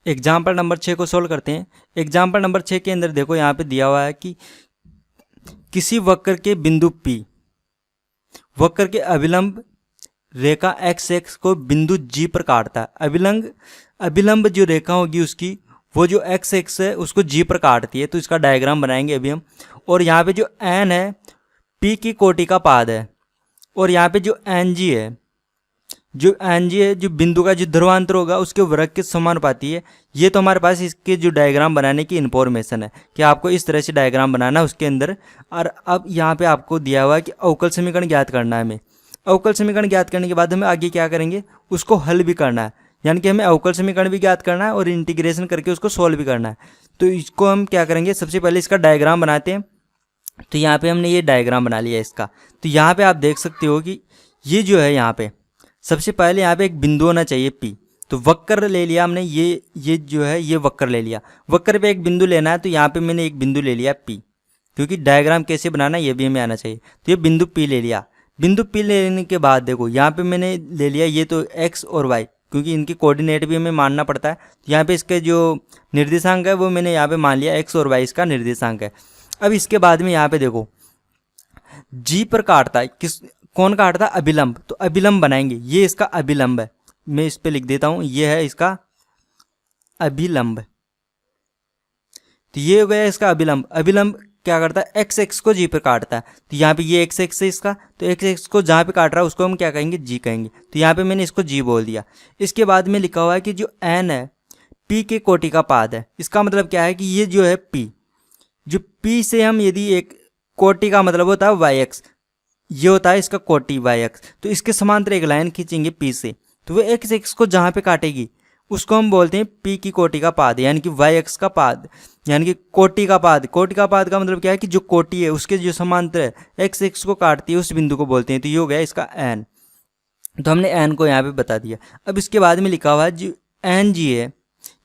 Example number 6 को solve करते हैं। एग्जाम्पल नंबर 6 के अंदर देखो यहाँ पे दिया हुआ है कि किसी वक्र के बिंदु P, वक्र के अभिलंब रेखा एक्स एक्स को बिंदु G पर काटता है। अभिलंब जो रेखा होगी उसकी, वो जो एक्स एक्स है उसको G पर काटती है। तो इसका डायग्राम बनाएंगे अभी हम। और यहाँ पे जो N है P की कोटि का पाद है, और यहाँ पे जो NG है, जो बिंदु का जो ध्रुवांतर होगा उसके वर्ग के समानुपाती है। ये तो हमारे पास इसके जो डायग्राम बनाने की इन्फॉर्मेशन है कि आपको इस तरह से डायग्राम बनाना है उसके अंदर। और अब यहाँ पे आपको दिया हुआ है कि अवकल समीकरण ज्ञात करना है हमें। अवकल समीकरण ज्ञात करने के बाद हमें आगे क्या करेंगे, उसको हल भी करना है। यानी कि हमें अवकल समीकरण भी ज्ञात करना है और इंटीग्रेशन करके उसको सोल्व भी करना है। तो इसको हम क्या करेंगे, सबसे पहले इसका डायग्राम बनाते हैं। तो यहाँ पे हमने ये डायग्राम बना लिया इसका। तो यहाँ पे आप देख सकते हो कि ये जो है, यहाँ पे सबसे पहले यहाँ पे एक बिंदु होना चाहिए P। तो वक्र ले लिया हमने, ये जो है ये वक्र ले लिया। वक्र पे एक बिंदु लेना है, तो यहाँ पे मैंने एक बिंदु ले लिया P, क्योंकि डायग्राम कैसे बनाना है ये भी हमें आना चाहिए। तो ये बिंदु P ले लिया। बिंदु P लेने के बाद देखो यहाँ पे मैंने ले लिया ये तो x और y, क्योंकि इनकी कोऑर्डिनेट भी हमें मानना पड़ता है। तो यहाँ पे इसके जो निर्देशांक है वो मैंने यहाँ पे मान लिया x और y इसका निर्देशांक है। अब इसके बाद में यहाँ पे देखो G पर काटता है, कौन काटता है, अभिलंब। तो अभिलंब बनाएंगे, ये इसका अभिलंब है। मैं इस पे लिख देता हूं, ये है इसका अभिलंब। तो ये हो गया इसका अभिलंब। अभिलंब क्या करता है, एक्स एक्स को G पर काटता है। तो यहाँ पे ये एक्स एक्स है इसका, तो एक्स एक्स को जहाँ पे काट रहा है उसको हम क्या कहेंगे, G कहेंगे। तो यहाँ पे मैंने इसको G बोल दिया। इसके बाद में लिखा हुआ है कि जो N है P के कोटि का पाद है। इसका मतलब क्या है कि ये जो है P, जो P से हम यदि एक कोटि का मतलब होता है yx, ये होता है इसका कोटि yx। तो इसके समांतर एक लाइन खींचेंगे P से, तो वो एक्स एक्स को जहाँ पे काटेगी उसको हम बोलते हैं P की कोटि का पाद, यानी कि yx का पाद, यानी कि कोटि का पाद। कोटि का पाद का मतलब क्या है कि जो कोटि है उसके जो समांतर है एक्स एक्स को काटती है उस बिंदु को बोलते हैं। तो ये हो गया इसका n। तो हमने n को यहाँ पे बता दिया। अब इसके बाद में लिखा हुआ है जो NG है,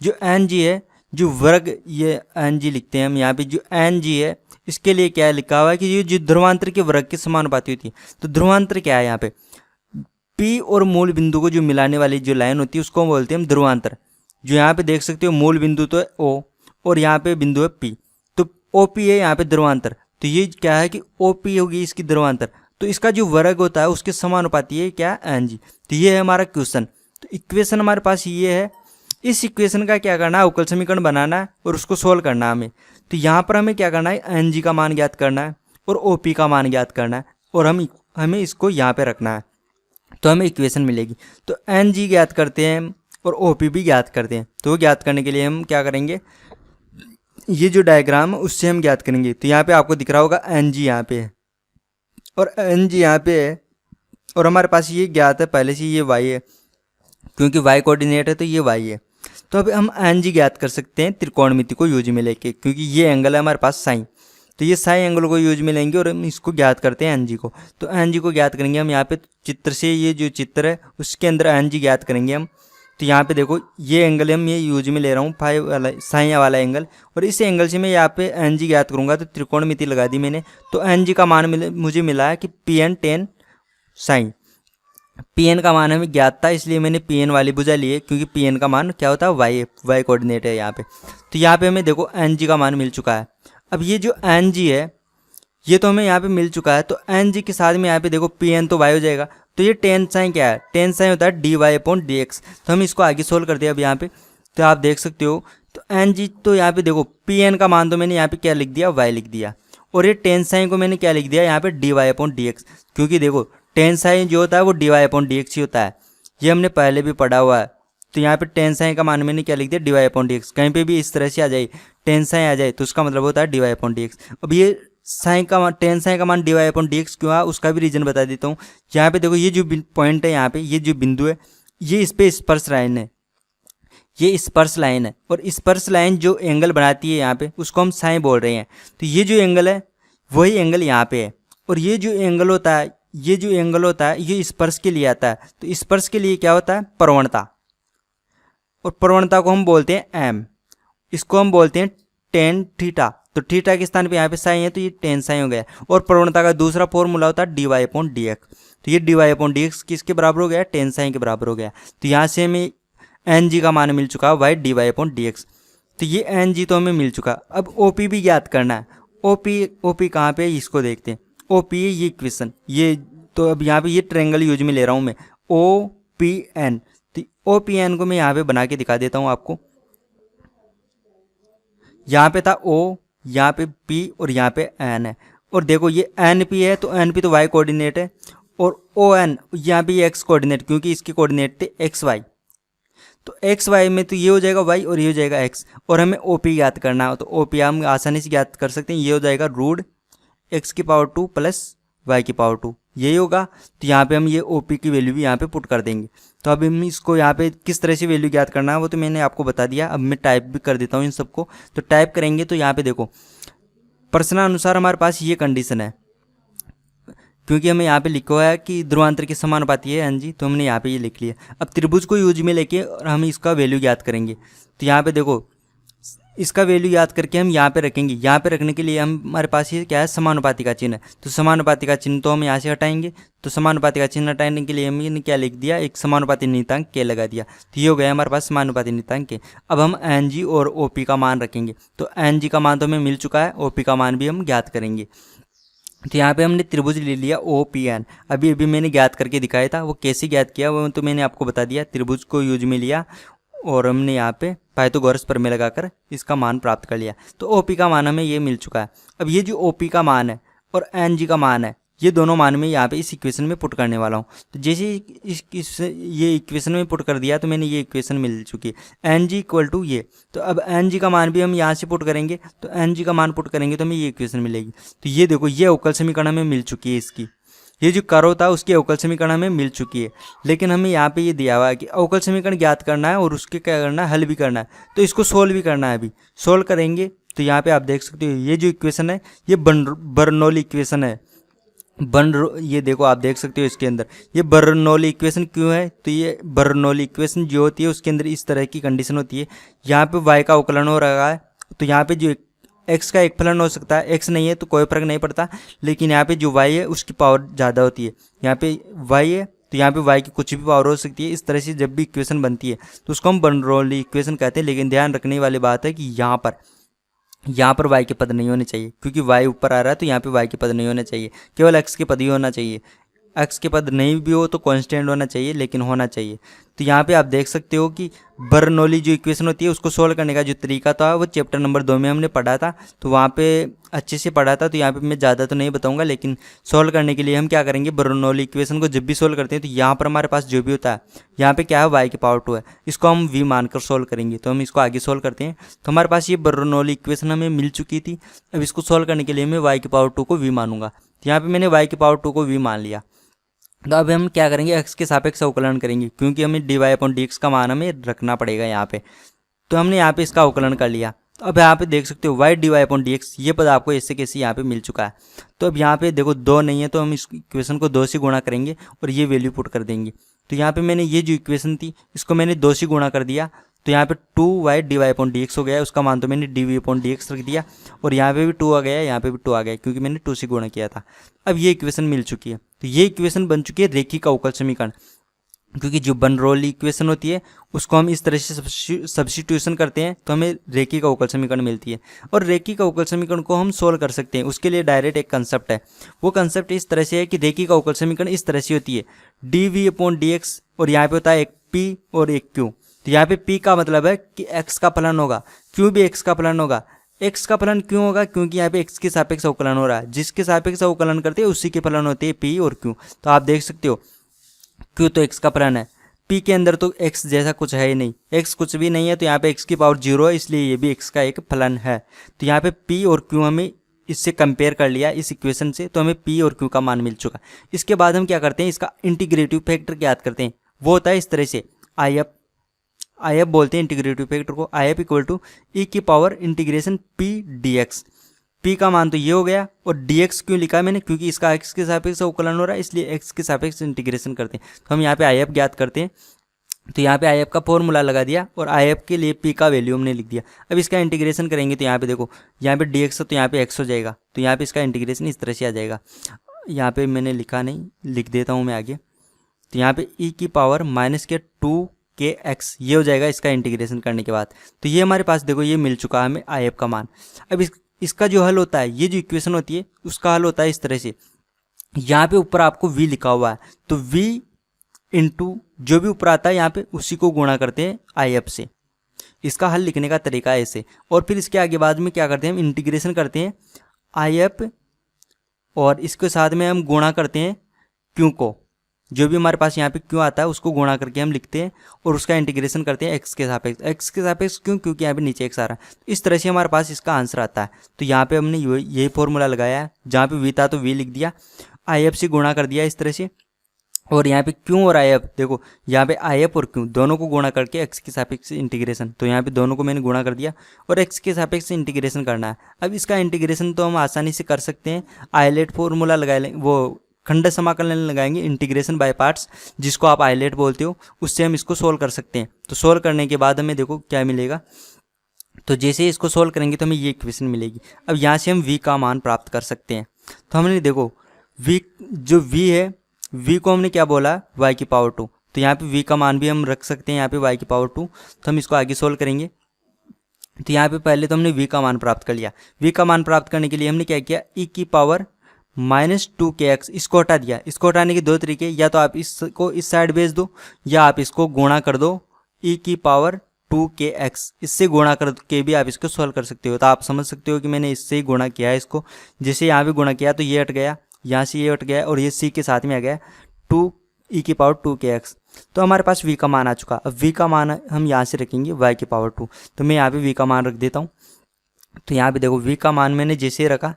जो NG है, जो वर्ग, ये NG लिखते हैं हम यहाँ पे। जो NG है इसके लिए क्या लिखा हुआ है कि ये जो ध्रुवांतर के वर्ग के समानुपाती होती है। तो ध्रुवांतर क्या है, यहाँ पे P और मूल बिंदु को जो मिलाने वाली जो लाइन होती है उसको बोलते हैं हम ध्रुवांतर। जो यहाँ पे देख सकते हो मूल बिंदु तो है O और यहाँ पे बिंदु है P, तो OP है यहाँ पे ध्रुवांतर। तो ये क्या है कि OP होगी इसकी ध्रुवांतर, तो इसका जो वर्ग होता है उसके समानुपाती है क्या, NG। तो ये है हमारा क्वेश्चन। तो इक्वेशन हमारे पास ये है। इस इक्वेशन का क्या करना है, अवकल समीकरण बनाना है और उसको सोल्व करना है हमें। तो यहाँ पर हमें क्या करना है, NG का मान ज्ञात करना है और OP का मान ज्ञात करना है, और हमें इसको यहाँ पे रखना है, तो हमें इक्वेशन मिलेगी। तो NG ज्ञात करते हैं और OP भी ज्ञात करते हैं। तो ज्ञात करने के लिए हम क्या करेंगे, ये जो डायग्राम है उससे हम ज्ञात करेंगे। तो यहाँ पे आपको दिख रहा होगा NG यहाँ पे है और NG यहाँ पे है, और हमारे पास ये ज्ञात है पहले से, ये y है, क्योंकि y कोऑर्डिनेट है तो ये y है। तो अब हम NG ज्ञात कर सकते हैं त्रिकोणमिति को यूज में लेके, क्योंकि ये एंगल है हमारे पास साइन। तो ये साइन एंगल को यूज में लेंगे और हम इसको ज्ञात करते हैं NG को। तो NG को ज्ञात करेंगे हम यहाँ पे चित्र से, ये जो चित्र है उसके अंदर NG ज्ञात करेंगे हम। तो यहाँ पे देखो ये एंगल हम ये यूज में ले रहा हूँ, फाइव वाला साइन वाला एंगल, और इस एंगल से मैं यहाँ पे NG ज्ञात करूँगा। तो त्रिकोणमिति लगा दी मैंने। तो NG का मान मुझे मिला है कि PN tan साइन। Pn का मान हमें ज्ञात था, इसलिए मैंने Pn वाली भुजा ली है, क्योंकि Pn का मान क्या होता है, y कोऑर्डिनेट है यहाँ पे। तो यहाँ पे हमें देखो NG का मान मिल चुका है। अब ये जो NG है ये तो हमें यहाँ पे मिल चुका है। तो NG के साथ में यहाँ पे देखो Pn तो y हो जाएगा। तो ये टेन साइन क्या है, टेन साइन होता है dy/dx। तो हम इसको आगे सोल्व करते हैं अब यहाँ पे। तो आप देख सकते हो, तो NG तो यहाँ पे देखो Pn का मान तो मैंने यहाँ पे क्या लिख दिया, y लिख दिया, और ये टेन साइन को मैंने क्या लिख दिया यहाँ पे dy/dx, क्योंकि देखो टेन साइन जो होता है वो dy/dx ही होता है, ये हमने पहले भी पढ़ा हुआ है। तो यहाँ पे टेन साइन का मान मैंने क्या लिख दिया, dy/dx। कहीं पे भी इस तरह से आ जाए, टेन साइन आ जाए तो उसका मतलब होता है dy/dx। अब ये साइन का मान, टेन साइन का मान dy/dx क्यों है उसका भी रीजन बता देता हूँ। यहाँ पे देखो ये जो पॉइंट है, यहाँ पे ये जो बिंदु है, ये इस पे स्पर्श लाइन है, ये स्पर्श लाइन है, और स्पर्श लाइन जो एंगल बनाती है यहाँ पे उसको हम साइन बोल रहे हैं। तो ये जो एंगल है वही एंगल यहाँ पे है, और ये जो एंगल होता है, ये जो एंगल होता है ये स्पर्श के लिए आता है। तो स्पर्श के लिए क्या होता है, प्रवणता, और प्रवणता को हम बोलते हैं m, इसको हम बोलते हैं टेन थीटा। तो थीटा के स्थान पे यहाँ पे साइन है तो ये टेन साइन हो गया, और प्रवणता का दूसरा फॉर्मूला होता है dy/dx। तो ये dy/dx किसके बराबर हो गया, टेन साइन के बराबर हो गया। तो यहाँ से हमें एन जी का मान मिल चुका है y d y upon d x. तो ये एन जी तो हमें मिल चुका। अब ओ पी भी ज्ञात करना है। ओ पी कहाँ पे है इसको देखते हैं। ओ पी है ये इक्वेशन, ये तो अब यहाँ पे ये ट्रायंगल यूज में ले रहा हूँ मैं, ओ पी एन। तो ओ पी एन को मैं यहाँ पे बना के दिखा देता हूँ आपको। यहाँ पे था ओ, यहाँ पे पी और यहाँ पे एन है। और देखो ये एन पी है, तो एन पी तो वाई कोऑर्डिनेट है, और ओ एन यहाँ पे एक्स कोऑर्डिनेट, क्योंकि इसके कोऑर्डिनेट थे एक्स वाई। तो एक्स वाई में तो ये हो जाएगा वाई और ये हो जाएगा एक्स, और हमें ओ पी ज्ञात करना हो तो ओ पी हम आसानी से ज्ञात कर सकते हैं। ये हो जाएगा रूट एक्स की पावर 2 प्लस वाई की पावर 2, यही होगा। तो यहाँ पे हम ये ओ पी की वैल्यू भी यहाँ पे पुट कर देंगे। तो अब हम इसको यहाँ पे किस तरह से वैल्यू ज्ञात करना है वो तो मैंने आपको बता दिया। अब मैं टाइप भी कर देता हूँ इन सबको। तो टाइप करेंगे तो यहाँ पे देखो प्रश्नानुसार हमारे पास ये कंडीशन है, क्योंकि हमें यहाँ पे लिखा हुआ है कि ध्रुवांतर के समानुपाती है एन जी, तो हमने यहाँ पे ये लिख लिया। अब त्रिभुज को यूज में लेके और हम इसका वैल्यू ज्ञात करेंगे। तो यहाँ पे देखो इसका वैल्यू याद करके हम यहाँ पे रखेंगे। यहाँ पे रखने के लिए हमारे पास ये क्या है, समानुपाती का चिन्ह है। तो समानुपाती का चिन्ह तो हम यहाँ से हटाएंगे। तो समानुपाती का चिन्ह हटाने के लिए हमने क्या लिख दिया, एक समानुपाती नियतांक के लगा दिया। तो ये हो गया हमारे पास समानुपाती नियतांक के। अब हम एन जी और ओ पी का मान रखेंगे। तो एन जी का मान तो हमें मिल चुका है, ओ पी का मान भी हम ज्ञात करेंगे। तो यहाँ पे हमने त्रिभुज ले लिया ओ पी एन। अभी मैंने ज्ञात करके दिखाया था, वो कैसे ज्ञात किया वो तो मैंने आपको बता दिया। त्रिभुज को यूज में लिया और हमने यहाँ पे पाइथागोरस प्रमेय लगाकर इसका मान प्राप्त कर लिया। तो ओ पी का मान हमें ये मिल चुका है। अब ये जो ओ पी का मान है और एन जी का मान है, ये दोनों मान में यहाँ पे इस इक्वेशन में पुट करने वाला हूँ। तो जैसे ये इक्वेशन में पुट कर दिया तो मैंने ये इक्वेशन मिल चुकी है, एन जी इक्वल टू ये। तो अब एन जी का मान भी हम यहाँ से पुट करेंगे। तो एन जी का मान पुट करेंगे तो हमें ये इक्वेशन मिलेगी। तो ये देखो ये अवकल समीकरण हमें मिल चुकी है इसकी। ये जो कर्व था उसकी अवकल समीकरण हमें मिल चुकी है। लेकिन हमें यहाँ पे ये दिया हुआ है कि अवकल समीकरण ज्ञात करना है और उसके क्या करना है, हल भी करना है। तो इसको सोल्व भी करना है। अभी सोल्व करेंगे तो यहाँ पे आप देख सकते हो ये जो इक्वेशन है ये बर्नौली इक्वेशन है। ये देखो आप देख सकते हो इसके अंदर ये बर्नौली इक्वेशन क्यों है। तो ये बर्नौली इक्वेशन जो होती है उसके अंदर इस तरह की कंडीशन होती है। यहाँ पे वाई का अवकलन हो रहा है, तो यहाँ पे जो एक्स का एक फलन हो सकता है, एक्स नहीं है तो कोई फर्क नहीं पड़ता, लेकिन यहाँ पे जो वाई है उसकी पावर ज़्यादा होती है। यहाँ पे वाई है तो यहाँ पे वाई की कुछ भी पावर हो सकती है। इस तरह से जब भी इक्वेशन बनती है तो उसको हम बर्नौली इक्वेशन कहते हैं। लेकिन ध्यान रखने वाली बात है कि यहाँ पर वाई के पद नहीं होने चाहिए, क्योंकि वाई ऊपर आ रहा है तो यहाँ पे वाई के पद नहीं होने चाहिए, केवल एक्स के पद ही होना चाहिए। एक्स के पद नहीं भी हो तो कांस्टेंट होना चाहिए, लेकिन होना चाहिए। तो यहाँ पे आप देख सकते हो कि बर्नौली जो इक्वेशन होती है उसको सोल्व करने का जो तरीका था वो चैप्टर नंबर 2 में हमने पढ़ा था, तो वहाँ पे अच्छे से पढ़ा था। तो यहाँ पे मैं ज़्यादा तो नहीं बताऊँगा, लेकिन सोल्व करने के लिए हम क्या करेंगे, बर्नौली इक्वेशन को जब भी सोल्व करते हैं तो यहाँ पर हमारे पास जो भी होता है, यहाँ पे क्या है वाई की पावर 2 है, इसको हम वी मानकर सोल्व करेंगे। तो हम इसको आगे सोल्व करते हैं। तो हमारे पास ये बर्नौली इक्वेशन हमें मिल चुकी थी। अब इसको सोल्व करने के लिए मैं वाई की पावर 2 को वी मानूंगा। तो यहाँ पर मैंने वाई की पावर 2 को वी मान लिया। तो अब हम क्या करेंगे, एक्स के सापेक्ष अवकलन करेंगे, क्योंकि हमें d y upon d x का मान हमें रखना पड़ेगा यहाँ पे। तो हमने यहाँ पे इसका अवकलन कर लिया। तो अब यहाँ पे देख सकते हो y d y upon d x, ये पद आपको ऐसे कैसे यहाँ पे मिल चुका है। तो अब यहाँ पे देखो 2 नहीं है तो हम इस इक्वेशन को 2 से गुणा करेंगे और ये वैल्यू पुट कर देंगे। तो यहाँ पे मैंने ये जो इक्वेशन थी इसको मैंने 2 से गुणा कर दिया। तो यहाँ पे 2y d y upon d x हो गया, उसका मान तो मैंने d v upon d x रख दिया। और यहाँ पे भी 2 आ गया, यहाँ पे भी 2 आ गया, क्योंकि मैंने 2 से गुणा किया था। अब ये इक्वेशन मिल चुकी है। तो ये इक्वेशन बन चुकी है रेखिक अवकल समीकरण, क्योंकि जो बर्नौली इक्वेशन होती है उसको हम इस तरह से सब्स्टिट्यूशन करते हैं तो हमें रेखिक अवकल समीकरण मिलती है। और रेखिक अवकल समीकरण को हम सोल्व कर सकते हैं, उसके लिए डायरेक्ट एक कंसेप्ट है। वो कंसेप्ट इस तरह से है कि रेखिक अवकल समीकरण इस तरह से होती है, d v upon d x और यहाँ पे होता है एक पी और एक क्यू। तो यहाँ पे p का मतलब है कि x का फलन होगा, q भी x का फलन होगा। x का फलन क्यों होगा, क्योंकि यहाँ पे x के सापेक्ष अवकलन हो रहा है, जिसके सापेक्ष अवकलन करते हैं उसी के फलन होते हैं p और q। तो आप देख सकते हो q तो x का फलन है, p के अंदर तो x जैसा कुछ है ही नहीं, x कुछ भी नहीं है। तो यहाँ पे x की पावर 0 है, इसलिए ये भी x का एक फलन है। तो यहाँ पे p और q हमें इससे कंपेयर कर लिया इस इक्वेशन से, तो हमें p और q का मान मिल चुका। इसके बाद हम क्या करते हैं, इसका इंटीग्रेटिव फैक्टर ज्ञात करते हैं। वो होता है इस तरह से आई एफ बोलते हैं इंटीग्रेटिव फैक्टर को। आई एफ इक्वल टू ई की power integration P D x. P का मान तो ये हो गया, और डी एक्स क्यों लिखा है मैंने, क्योंकि इसका एक्स के सापेक्ष अवकलन हो रहा है, इसलिए एक्स के सापेक्ष इंटीग्रेशन करते हैं। तो हम यहाँ पे आई एफ ज्ञात करते हैं। तो यहाँ पे आई एफ का फॉर्मूला लगा दिया और आई एफ के लिए पी का वैल्यू हमने लिख दिया। अब इसका इंटीग्रेशन करेंगे तो यहाँ पे देखो, यहाँ पे डी एक्स तो यहाँ पे एक्स हो जाएगा। तो यहाँ पे इसका इंटीग्रेशन इस तरह से आ जाएगा। यहाँ पे मैंने लिखा नहीं, लिख देता हूँ मैं आगे। तो यहाँ पे ई की पावर माइनस के 2 2kx ये हो जाएगा इसका इंटीग्रेशन करने के बाद। तो ये हमारे पास देखो ये मिल चुका है हमें आई एफ का मान। अब इसका जो हल होता है, ये जो इक्वेशन होती है उसका हल होता है इस तरह से, यहाँ पे ऊपर आपको v लिखा हुआ है तो v इंटू जो भी ऊपर आता है यहाँ पे उसी को गुणा करते हैं आई एफ से। इसका हल लिखने का तरीका है ऐसे। और फिर इसके आगे बाद में क्या करते हैं, हम इंटीग्रेशन करते हैं आई एफ और इसके साथ में हम गुणा करते हैं क्यू को, जो भी हमारे पास यहाँ पे क्यू आता है उसको गुणा करके हम लिखते हैं और उसका इंटीग्रेशन करते हैं एक्स के सापेक्ष क्यों, क्योंकि यहाँ पे नीचे एक्स आ रहा है। इस तरह से हमारे पास इसका आंसर आता है। तो यहाँ पे हमने यही फॉर्मूला लगाया है, जहाँ पे वी था तो वी लिख दिया, आई एफ से गुणा कर दिया इस तरह से, और यहाँ पे क्यों और आई एफ देखो यहाँ पे आई एफ और क्यों दोनों को गुणा करके एक्स के सापेक्ष इंटीग्रेशन, तो यहाँ पे दोनों को मैंने गुणा कर दिया और एक्स के सापेक्ष इंटीग्रेशन करना है। अब इसका इंटीग्रेशन तो हम आसानी से कर सकते हैं, आइलेट फॉर्मूला लगा लेंगे, वो खंड समाकलन लगाएंगे इंटीग्रेशन बाय पार्ट्स, जिसको आप आइलेट बोलते हो, उससे हम इसको सोल्व कर सकते हैं। तो सोल्व करने के बाद हमें देखो क्या मिलेगा, तो जैसे इसको सोल्व करेंगे तो हमें ये इक्वेशन मिलेगी। अब यहाँ से हम v का मान प्राप्त कर सकते हैं। तो हमने देखो v जो v है, v को हमने क्या बोला y की पावर 2, तो यहाँ पे v का मान भी हम रख सकते हैं यहाँ पे y की पावर 2। तो हम इसको आगे सोल्व करेंगे। तो यहाँ पे पहले तो हमने v का मान प्राप्त कर लिया। v का मान प्राप्त करने के लिए हमने क्या किया, e की पावर -2kx, इसको हटा दिया। इसको हटाने के दो तरीके, या तो आप इसको इस साइड भेज दो या आप इसको गुणा कर दो e की पावर 2kx, इससे गुणा करके भी आप इसको सॉल्व कर सकते हो। तो आप समझ सकते हो कि मैंने इससे ही गुणा किया है इसको। जैसे यहाँ पे गुणा किया तो ये हट गया, यहाँ से ये हट गया और ये c के साथ में आ गया 2 e की पावर 2kx। तो हमारे पास v का मान आ चुका। अब v का मान हम यहाँ से रखेंगे y की पावर 2, तो मैं यहाँ पे v का मान रख देता हूँ। तो यहाँ पे देखो v का मान मैंने जैसे रखा,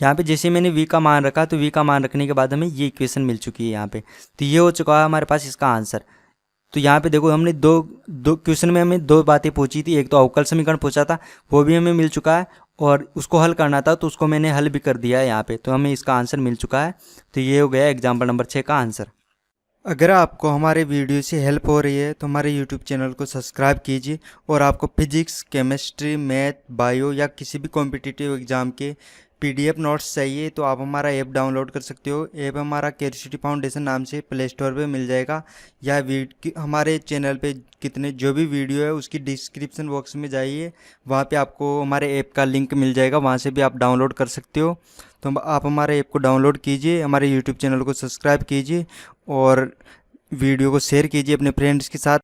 यहाँ पे जैसे मैंने v का मान रखा तो v का मान रखने के बाद हमें ये इक्वेशन मिल चुकी है यहाँ पे। तो ये हो चुका है हमारे पास इसका आंसर। तो यहाँ पे देखो हमने दो क्वेश्चन में हमें दो बातें पूछी थी, एक तो अवकल समीकरण पूछा था वो भी हमें मिल चुका है, और उसको हल करना था तो उसको मैंने हल भी कर दिया है यहाँ पे, तो हमें इसका आंसर मिल चुका है। तो ये हो गया एग्जाम्पल नंबर 6 का आंसर। अगर आपको हमारे वीडियो से हेल्प हो रही है तो हमारे यूट्यूब चैनल को सब्सक्राइब कीजिए, और आपको फिजिक्स, केमिस्ट्री, मैथ, बायो या किसी भी कॉम्पिटिटिव एग्ज़ाम के PDF नोट्स चाहिए तो आप हमारा ऐप डाउनलोड कर सकते हो। ऐप हमारा क्यूरियोसिटी फाउंडेशन नाम से प्ले स्टोर पे मिल जाएगा, या हमारे चैनल पे कितने जो भी वीडियो है उसकी डिस्क्रिप्शन बॉक्स में जाइए, वहाँ पे आपको हमारे ऐप का लिंक मिल जाएगा, वहाँ से भी आप डाउनलोड कर सकते हो। तो आप हमारे ऐप को डाउनलोड कीजिए, हमारे यूट्यूब चैनल को सब्सक्राइब कीजिए और वीडियो को शेयर कीजिए अपने फ्रेंड्स के साथ।